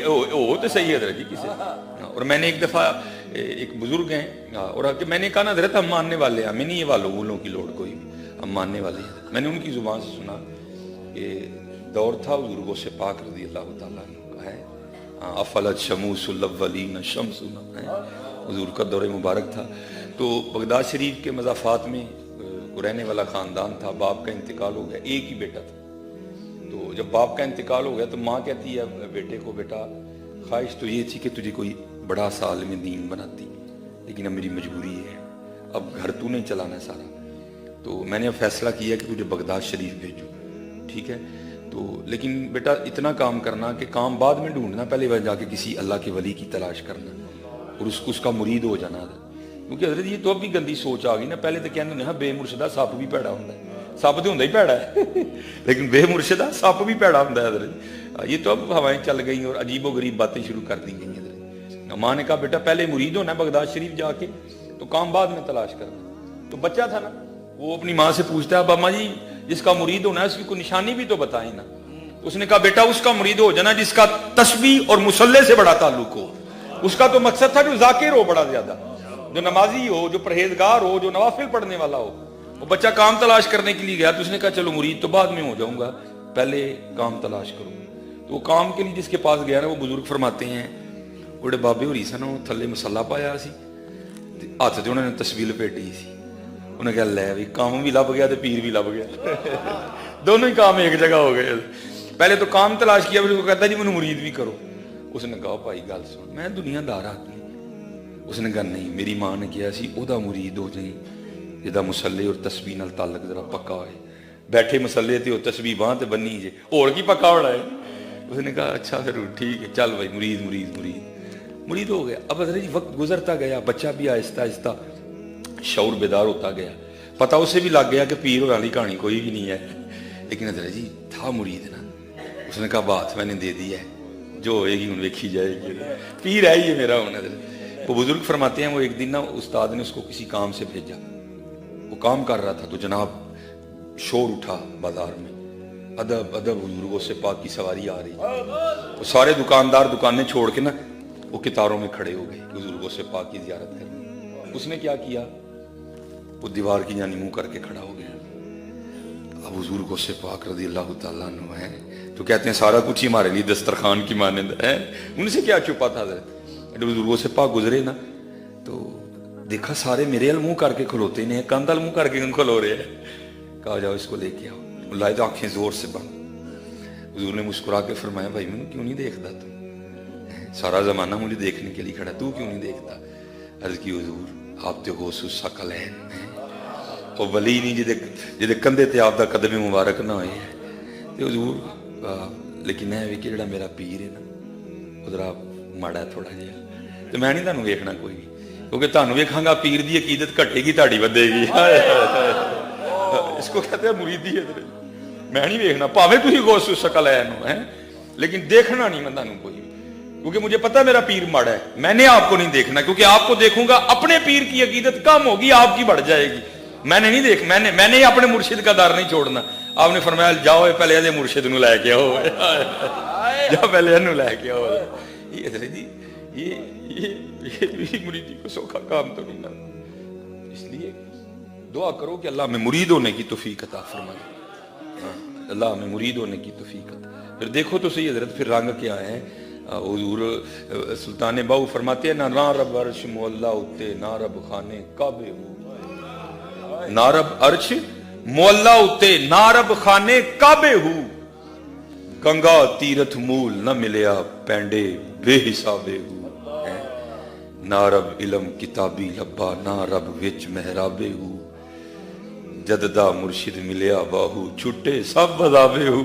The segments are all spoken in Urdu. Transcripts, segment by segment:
ہو تو صحیح حضرت جی کسی. اور میں نے ایک دفعہ ایک بزرگ ہیں اور میں نے کہا نا حضرت ہم ماننے والے ہیں, ہمیں نہیں یہ والوں کی لوڑ کوئی بھی, ہم ماننے والے ہیں. میں نے ان کی زبان سے سنا کہ دور تھا بزرگوں سے پاک رضی اللہ تعالیٰ عنہ کا ہے, افلت شموس الاولین شمسنا, حضور کا دور مبارک تھا. تو بغداد شریف کے مضافات میں رہنے والا خاندان تھا. باپ کا انتقال ہو گیا, ایک ہی بیٹا تھا. تو جب باپ کا انتقال ہو گیا تو ماں کہتی ہے بیٹے کو, بیٹا خواہش تو یہ تھی کہ تجھے کوئی بڑا سا عالم دین بناتی, لیکن اب میری مجبوری ہے, اب گھر تو نہیں چلانا ہے سارا, تو میں نے اب فیصلہ کیا کہ تجھے بغداد شریف بھیجو. ٹھیک ہے, تو لیکن بیٹا اتنا کام کرنا کہ کام بعد میں ڈھونڈنا, پہلے جا کے کسی اللہ کے ولی کی تلاش کرنا اور اس کا مرید ہو جانا. کیونکہ حضرت یہ تو اب بھی گندی سوچ آ گئی نا. پہلے تو کہنے ہیں بے مرشدہ سپ بھی پیڑا ہوتا ہے, سپ تو ہوتا ہی پیڑا ہے لیکن بے مرشدہ سپ بھی پیڑا ہوتا ہے حضرت. یہ تو اب ہوائیں چل گئیں اور عجیب و غریب باتیں شروع کر دی گئی حضرت. ماں نے کہا بیٹا پہلے مرید ہونا ہے بغداد شریف جا کے, تو کام بعد میں تلاش کرنا. تو بچہ تھا نا, وہ اپنی ماں سے پوچھتا ہے باما جی جس کا مرید ہونا ہے اس کی کوئی نشانی بھی تو بتائیں نا. اس نے کہا بیٹا اس کا مرید ہو جانا جس کا تسبیح اور مصلی سے بڑا تعلق ہو. اس کا تو مقصد تھا جو ذاکر ہو بڑا زیادہ, جو نمازی ہو, جو پرہیزگار ہو, جو نوافل پڑھنے والا ہو. وہ بچہ کام تلاش کرنے کے لیے گیا, تو اس نے کہا چلو مرید تو بعد میں ہو جاؤں گا, پہلے کام تلاش کروں. تو وہ کام کے لیے جس کے پاس گیا نا, وہ بزرگ فرماتے ہیں بڑے بابے ہو رہی سن, وہ تھلے مسلا پایا سی, ہاتھ سے انہوں نے تسبیح لپیٹی سی. انہیں کہا لے بھی کام بھی لب گیا تو پیر بھی لب گیا دونوں ہی کام ایک جگہ ہو گئے. پہلے تو کام تلاش کیا, پھر وہ کہتا جی مجھے مرید بھی کرو. اس نے کہا بھائی گل سن, میں دنیا دار آدمی. اس نے کہا نہیں, میری ماں نے کیا سی او دا مرید ہو جائیں جدا مسلے اور تسبیح نال تعلق ذرا پکا ہوئے. بیٹھے مسلے تے تسبیح باں تے بنی جے, اور کی پکا ہونا ہے. اس نے کہا اچھا پھر ٹھیک ہے چل بھائی مرید مرید مرید مرید ہو گیا. اب حضرت جی وقت گزرتا گیا, بچہ بھی آہستہ آہستہ شعور بیدار ہوتا گیا. پتہ اسے بھی لگ گیا کہ پیر والی کہانی کوئی بھی نہیں ہے, لیکن حضرت جی تھا مرید نا. اس نے کہا بات میں نے دے دی ہے, جو ہوئے گی ان دیکھی جائے گی, پیر ہے یہ میرا ہونا. وہ بزرگ فرماتے ہیں وہ ایک دن نا استاد نے اس کو کسی کام سے بھیجا, وہ کام کر رہا تھا تو جناب شور اٹھا بازار میں, ادب ادب بزرگوں سے پاک کی سواری آ رہی. وہ سارے دکاندار دکانیں چھوڑ کے نا وہ کتاروں میں کھڑے ہو گئے بزرگوں سے پاک کی زیارت کرنے. اس نے کیا کیا, وہ دیوار کی جانی منہ کر کے کھڑا ہو گیا. اب بزرگوں سے پاک رضی اللہ تعالیٰ عنہ ہے تو کہتے ہیں سارا کچھ ہی ہمارے لیے دسترخوان کی مانند ہے, ان سے کیا چھپا تھا حضرت. بزرگوں سے پاک گزرے نا تو دیکھا سارے میرے منہ کر کے کھلوتے ہیں, کاندل منہ کر کے کھلو رہے ہیں. کہا جاؤ اس کو لے کے آؤ. لائے تو آنکھیں زور سے بند. حضور نے مسکرا کے فرمایا بھائی میں کیوں نہیں دیکھتا, تو سارا زمانہ مجھے دیکھنے کے لیے کھڑا, تو کیوں نہیں دیکھتا. عرض کی حضور آپ تے غوث الثقلین ہیں, اور ولی نہیں جدے کندھے تے آپ دا قدم مبارک نہ ہوئے ہے. تے حضور لیکن ہے کہ جڑا میرا پیر ہے نا ادھر آپ ماڑا ہے تھوڑا جہا, تو میں نہیں تانوں ویکھنا کوئی بھی, کیونکہ تانوں ویکھاں گا پیر دی عقیدت گھٹے گی تہاڈی ودے گی. اس کو کہتے ہیں مریدی ہے. میں نہیں ویکھنا پاویں تسی غوث الثقلین ہو, لیکن دیکھنا نہیں میں تانوں کوئی بھی, کیونکہ مجھے پتہ میرا پیر ماڑا ہے. میں نے آپ کو نہیں دیکھنا, کیونکہ آپ کو دیکھوں گا اپنے پیر کی عقیدت کم ہوگی, آپ کی بڑھ جائے گی. میں نے نہیں دیکھ میں نے اپنے مرشد کا در نہیں چھوڑنا. آپ نے فرمایا جاؤ پہلے ادے مرشد نو لے کے آؤ, جاؤ پہلے انو لے کے آؤ. یہ حضرت جی یہ مریدی کو سوکھا کام تو نہیں نا. اس لیے دعا کرو کہ اللہ میں مرید ہونے کی توفیق عطا فرمائے, اللہ میں مرید ہونے کی توفیق عطا. پھر دیکھو تو صحیح حضرت پھر رنگ کیا ہے. حضور سلطان باہو فرماتے ہیں نہ رب عرش مولا اتے نہ رب خانے کعبے ہو, نہ رب عرش مولا اتے نہ رب خانے کعبے ہو, گنگا تیرتھ مول نہ ملیا پینڈے بے حسابے ہو. نہ رب علم کتابی لبا نہ رب وچ محرابے ہو, جددہ مرشد ملیا باہو چھٹے سب بذابے ہو.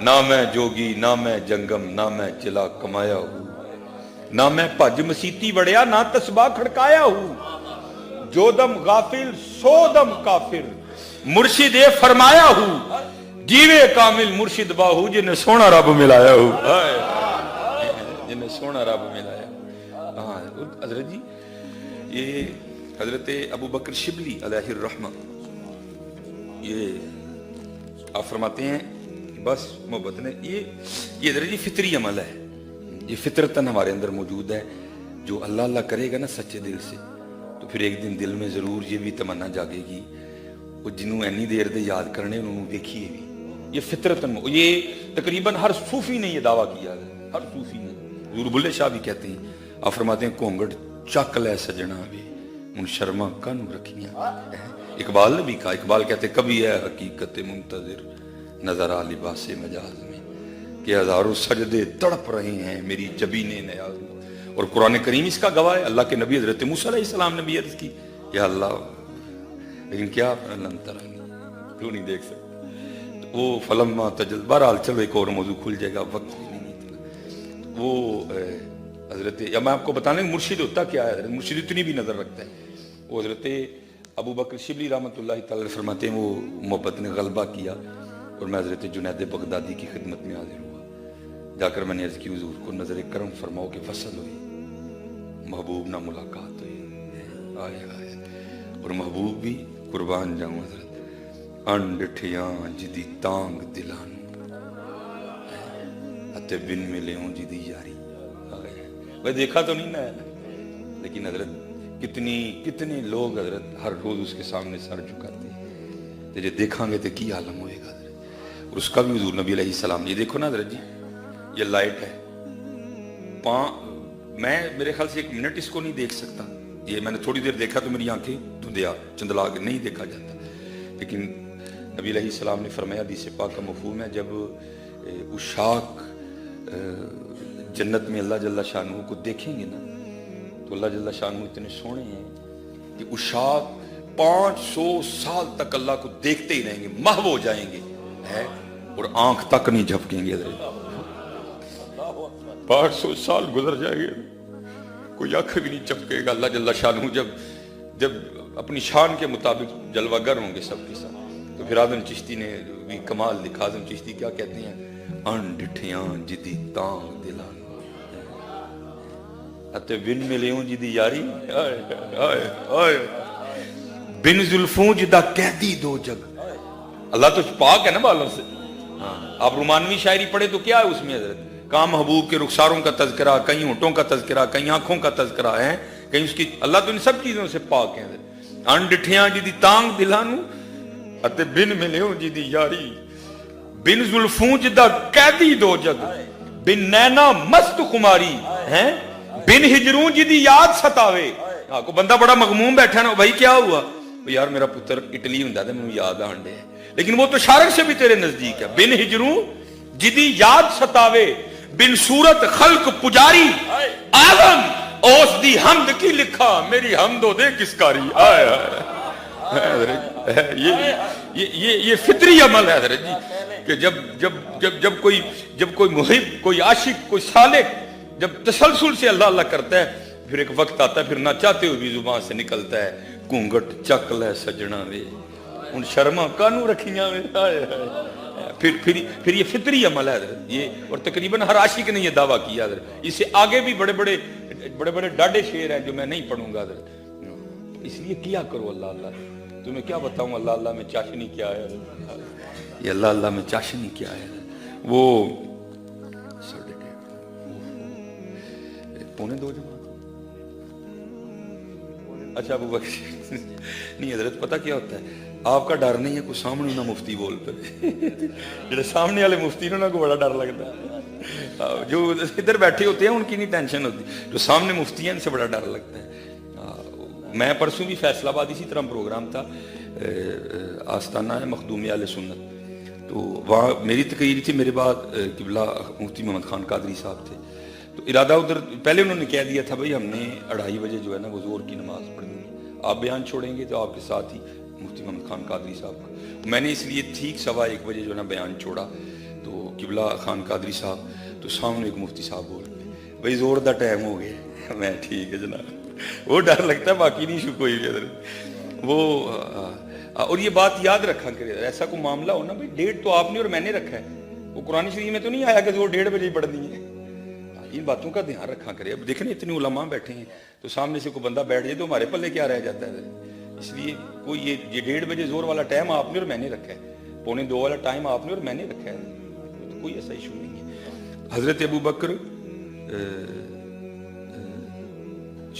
نہ میں جوگی نہ میں جنگم نہ میں چلا کمایا ہوں, نہ میں پج مسیتی وڑیا نہ تسباہ کھڑکایا ہوں. جو دم غافل سو دم کافر مرشد فرمایا ہوں, جیوے کامل مرشد باہو جنہیں سونا رب ملایا ہو, جنہیں سونا رب ملایا. ہاں حضرت جی یہ حضرت ابو بکر شبلی علیہ الرحمہ یہ آپ فرماتے ہیں بس محبت نے یہ حضرت جی فطری عمل ہے, یہ فطرتاً ہمارے اندر موجود ہے. جو اللہ اللہ کرے گا نا سچے دل سے, تو پھر ایک دن دل میں ضرور یہ بھی تمنا جاگے گی وہ جنہوں اینی دیر دے یاد کرنے انہوں ویکھیے بھی. یہ فطرتاً, یہ تقریباً ہر صوفی نے یہ دعویٰ کیا ہے, ہر صوفی نے. حضور بلے شاہ بھی کہتے ہیں, آپ فرماتے ہیں گھونگھٹ چک لے سجنا بھی ان شرما کن رکھیاں. اقبال نے بھی کہا, اقبال کہتے کبھی ہے حقیقت منتظر نظر آ لباس مجاز میں کہ ہزاروں سجدے تڑپ رہے ہیں میری جبین نیاز میں. اور قرآن کریم اس کا گواہ ہے. اللہ کے نبی حضرت موسیٰ علیہ السلام نے بھی عرض کی یا اللہ, لیکن کیا لن ترانی, کیوں نہیں دیکھ سکتے. تو وہ فلما تجل, بہرحال چلو ایک اور موضوع کھل جائے گا, وقت بھی نہیں اتنا. وہ حضرت, یا میں آپ کو بتانے مرشد ہوتا کیا ہے. حضرت مرشد اتنی بھی نظر رکھتا ہے. وہ حضرت ابو بکر شبلی رحمۃ اللہ تعالی فرماتے ہیں وہ محبت نے غلبہ کیا اور میں حضرت جنید بغدادی کی خدمت میں حاضر ہوا. جا کر میں نے عرض کی حضور کو نظر کرم فرماؤ کہ فصل ہوئی, محبوب نہ ملاقات ہوئی. آئے آئے, اور محبوب بھی قربان جاؤں حضرت انڈٹھیاں جدی تانگ دلان اتے بن ملے ہوں جدی یاری. وہ دیکھا تو نہیں نا, لیکن حضرت کتنے لوگ حضرت ہر روز اس کے سامنے سر جھکاتے ہیں. تو جب دیکھاں گے تو کی عالم ہوئے گا حضرت. اور اس کا بھی حضور نبی علیہ السلام, یہ دیکھو نا حضرت جی, یہ لائٹ ہے, میں میرے خیال سے 1 منٹ اس کو نہیں دیکھ سکتا. یہ میں نے تھوڑی دیر دیکھا تو میری آنکھیں دھندیا چندلا کے نہیں دیکھا جاتا. لیکن نبی علیہ السلام نے فرمایا, حدیث پاک کا مفہوم ہے, جب عشاق جنت میں اللہ جل شانہ کو دیکھیں گے نا تو اللہ جل شانہ اتنے سونے ہیں کہ عشاق 500 سال تک اللہ کو دیکھتے ہی رہیں گے, محو ہو جائیں گے اور آنکھ تک نہیں جھپکیں گے. 500 سال گزر جائیں گے, کوئی آنکھ بھی نہیں چپکے گا. اللہ جل شانہ جب اپنی شان کے مطابق جلوہ گر ہوں گے سب کے ساتھ. تو پھر آدم چشتی نے بھی کمال لکھا. آدم چشتی کیا کہتے ہیں, انڈٹھیاں جدی تانگ دلان اتے بن ملیوں جدی یاری, بن زلفوں جدا قیدی دو جگ. اللہ تو پاک ہے نا بالوں سے. آپ رومانوی شاعری پڑھے تو کیا ہے اس میں حضرت, کہاں محبوب کے رخساروں کا تذکرہ, کہیں ہونٹوں کا تذکرہ, کہیں آنکھوں کا تذکرہ ہے, کہیں اس کی. اللہ تو ان سب چیزوں سے پاک ہے. انڈٹھیاں جدی تانگ دلانو اتے بن ملیوں جدی یاری, بن زلفوں جدا قیدی دو جگ, بن نینا مست خماری ہیں, بن ہجروں جدی یاد ستاوے. کو بندہ بڑا مغموم بیٹھا نا, بھائی کیا ہوا, یار میرا پتر اٹلی ہوں تھا مجھے یاد آنڈے ہے, لیکن وہ تو شارک سے بھی تیرے نزدیک ہے. بن ہجروں جدی یاد ستاوے, بن صورت خلق پجاری, آدم اوس دی حمد کی لکھا میری حمد و دے کس کاری. یہ فطری عمل ہے حضرت جی کہ جب کوئی محب, کوئی عاشق, کوئی سالک جب تسلسل سے اللہ اللہ کرتا ہے, پھر ایک وقت آتا ہے پھر نہ چاہتے ہوئے بھی زبان سے نکلتا ہے, گھونگھٹ چک لے سجنا وے ان شرما کانوں رکھیاں وے. پھر یہ فطری عمل ہے حضرت یہ, اور تقریباً ہر عاشق نے یہ دعویٰ کیا حضرت. اس سے آگے بھی بڑے بڑے ڈاڈے شعر ہیں جو میں نہیں پڑھوں گا حضرت. اس لیے کیا کرو اللہ اللہ, تمہیں کیا بتاؤں اللہ اللہ میں چاشنی کیا ہے. یہ اللہ اللہ میں چاشنی کیا ہے. وہ 1:45 جمع. اچھا ابو بکر نہیں حضرت, پتہ کیا ہوتا ہے, آپ کا ڈر نہیں ہے کوئی سامنے نہ مفتی بول پہ. جو سامنے والے مفتی نے کو بڑا ڈر لگتا ہے, جو ادھر بیٹھے ہوتے ہیں ان کی نہیں ٹینشن ہوتی, جو سامنے مفتی ہیں ان سے بڑا ڈر لگتا ہے. میں پرسوں بھی فیصل آباد اسی طرح پروگرام تھا, آستانہ ہے مخدوم اہل سنت, تو وہاں میری تقریر تھی. میرے بعد قبلہ مفتی محمد خان قادری صاحب تھے. تو ارادہ ادھر پہلے انہوں نے کہہ دیا تھا بھائی ہم نے 2:30 بجے جو ہے نا وہ ظہر کی نماز پڑھنی ہے, آپ بیان چھوڑیں گے تو آپ کے ساتھ ہی مفتی محمد خان قادری صاحب کا. میں نے اس لیے ٹھیک 1:15 بجے جو ہے نا بیان چھوڑا. تو قبلہ خان قادری صاحب تو سامنے ایک مفتی صاحب بول گئے بھائی زور دا ٹائم ہو گیا. میں ٹھیک ہے جناب, وہ ڈر لگتا ہے, باقی نہیں کوئی بھی حضرت. وہ اور یہ بات یاد رکھا کرے, ایسا کوئی معاملہ ہو نا بھائی ڈیٹ تو آپ نے اور میں نے رکھا ہے, وہ قرآن شریف میں تو نہیں آیا کہ وہ 1:30 بجے پڑھنی ہے. ان باتوں کا دھیان رکھا کرے. اب دیکھیں اتنے علماء بیٹھے ہیں تو سامنے سے کوئی بندہ بیٹھ جائے تو ہمارے پلے کیا رہ جاتا ہے. اس لیے کوئی یہ 1:30 بجے زور والا ٹائم آپ نے اور میں نے رکھا ہے, 1:45 والا ٹائم آپ نے اور میں نے رکھا ہے. کوئی ایسا ایشو نہیں ہے. حضرت ابو بکر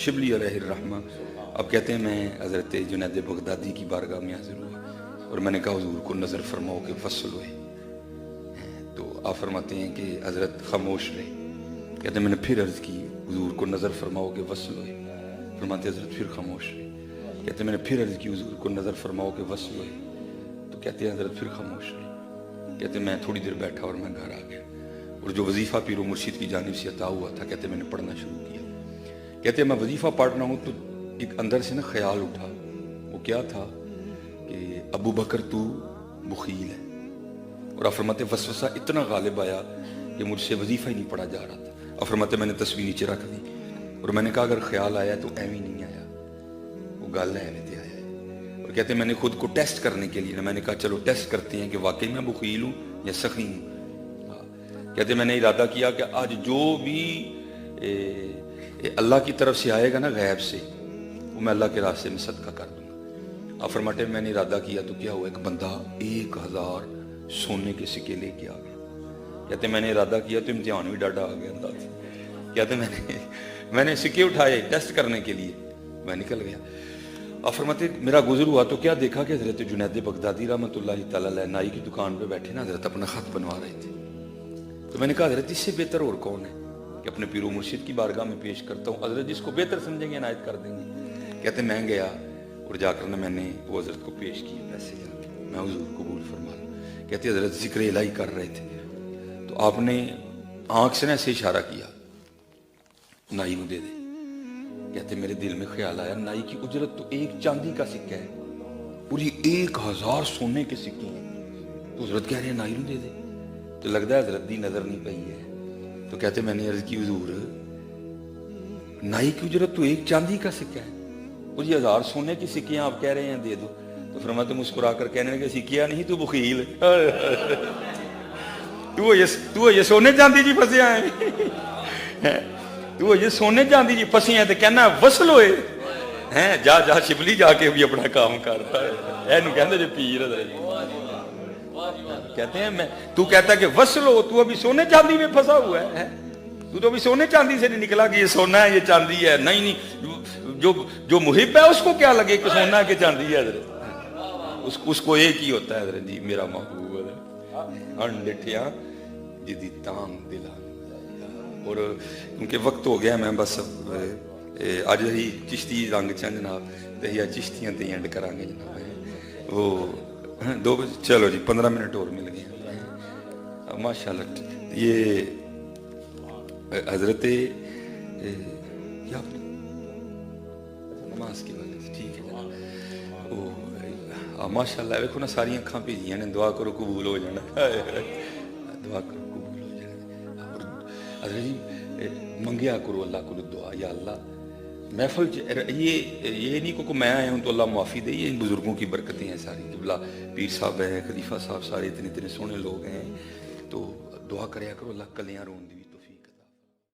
شبلی علیہ الرحمہ اب کہتے ہیں میں حضرت جنید بغدادی کی بارگاہ میں حاضر ہوا اور میں نے کہا حضور کو نظر فرماؤ کہ وصل ہوئے. تو آپ فرماتے ہیں کہ حضرت خاموش رہے. کہتے ہیں میں نے پھر عرض کی حضور کو نظر فرماؤ کہ وصل ہوئے. فرماتے حضرت پھر خاموش رہے. کہتے ہیں میں نے پھر عرض کی حضور کو نظر فرماؤ کہ وصل ہوئے. تو کہتے ہیں حضرت پھر خاموش رہے. کہتے ہیں میں تھوڑی دیر بیٹھا اور میں گھر آ گیا اور جو وظیفہ پیر و مرشد کی جانب سے عطا ہوا تھا کہتے ہیں میں نے پڑھنا شروع کیا. کہتے ہیں میں وظیفہ پڑھ رہا ہوں تو ایک اندر سے نا خیال اٹھا. وہ کیا تھا کہ ابو بکر تو بخیل ہے. اور آپ فرماتے وسوسہ اتنا غالب آیا کہ مجھ سے وظیفہ ہی نہیں پڑھا جا رہا تھا. آپ فرماتے میں نے تسبیح نیچے رکھ دی اور میں نے کہا اگر خیال آیا تو ایویں نہیں آیا, وہ گل ہے ایویں آیا ہے. اور کہتے ہیں میں نے خود کو ٹیسٹ کرنے کے لیے نا میں نے کہا چلو ٹیسٹ کرتے ہیں کہ واقعی میں بخیل ہوں یا سخی ہوں. کہتے ہیں میں نے ارادہ کیا کہ آج جو بھی اللہ کی طرف سے آئے گا نا غیب سے وہ میں اللہ کے راستے میں صدقہ کر دوں گا. آپ فرماتے میں نے ارادہ کیا تو کیا ہوا, ایک بندہ 1000 سونے کے سکے لے کے آ گیا. کہتے میں نے ارادہ کیا تو امتحان بھی ڈاڈا آ گیا انداز. کہتے میں نے سکے اٹھائے ٹیسٹ کرنے کے لیے, میں نکل گیا. آپ فرماتے میرا گزر ہوا تو کیا دیکھا کہ حضرت جنید بغدادی رحمۃ اللہ تعالیٰ علیہ نائی کی دکان پہ بیٹھے نا حضرت اپنا خط بنوا رہے تھے. تو میں نے کہا حضرت اس سے بہتر اور کون ہے کہ اپنے پیر و مرشد کی بارگاہ میں پیش کرتا ہوں, حضرت جس کو بہتر سمجھیں گے عنایت کر دیں گے. کہتے میں گیا اور جا کر میں نے وہ حضرت کو پیش کیے پیسے جا کے, میں حضور قبول فرما لوں. کہتے حضرت ذکر الہی کر رہے تھے تو آپ نے آنکھ سے ایسے اشارہ کیا نائی کو دے دے. کہتے میرے دل میں خیال آیا نائی کی اجرت تو ایک چاندی کا سکہ ہے اور یہ 1000 سونے کے سکے ہیں. تو حضرت کہہ رہے ہیں نائی کو دے دے. تو لگتا ہے حضرت دی نظر نہیں پئی ہے. تو کہتے میں نے عرض کی حضور نائی کی اجرت تو ایک چاندی کا سکہ ہے اور یہ 1000 سونے کی سکے آپ کہہ رہے ہیں دے دو. تو فرماتے مسکرا کر کہنے لگے سکیا نہیں تو بخیل تو یہ سونے چاندی جی پھنسے ہیں, تو یہ سونے چاندی جی پھنسے ہیں تو کہنا وصل ہوئے ہیں. جا جا شبلی جا کے بھی اپنا کام کرتا ہے اینو کہندے جو پیر کہتے ہیں میں تو کہتا ہے کہ وصل ہو, تو ابھی سونے چاندی میں پھنسا ہوا ہے. تو ابھی سونے چاندی سے نہیں نکلا کہ یہ سونا ہے یہ چاندی ہے. نہیں جو محب ہے اس کو کیا لگے کہ سونا ہے کہ چاندی ہے. حضرت اس کو ایک ہی ہوتا ہے حضرت جی میرا محبوب ہے انڈٹھیاں جدی تام دلا. اور کیونکہ وقت ہو گیا میں بس اج ہی چشتی رنگ چن جناب تے چشتیاں تے اینڈ کران گے جناب. وہ دو چلو جی 15 منٹ اور مل گئے ماشاءاللہ. یہ حضرت نماز کی وجہ سے ٹھیک ہے ماشاءاللہ. دیکھو نا ساری اکھاں بھیجیاں نے, دعا کرو قبول ہو جانا, دعا کرو قبول ہو جانا. حضرت جی منگیا کرو اللہ کو دعا, یا اللہ محفل یہ نہیں کہ میں آیا ہوں تو اللہ معافی دے. یہ بزرگوں کی برکتیں ہیں ساری. قبلہ پیر صاحب ہیں, خلیفہ صاحب, سارے اتنے سونے لوگ ہیں. تو دعا کریا کرو اللہ کلیاں رون دی.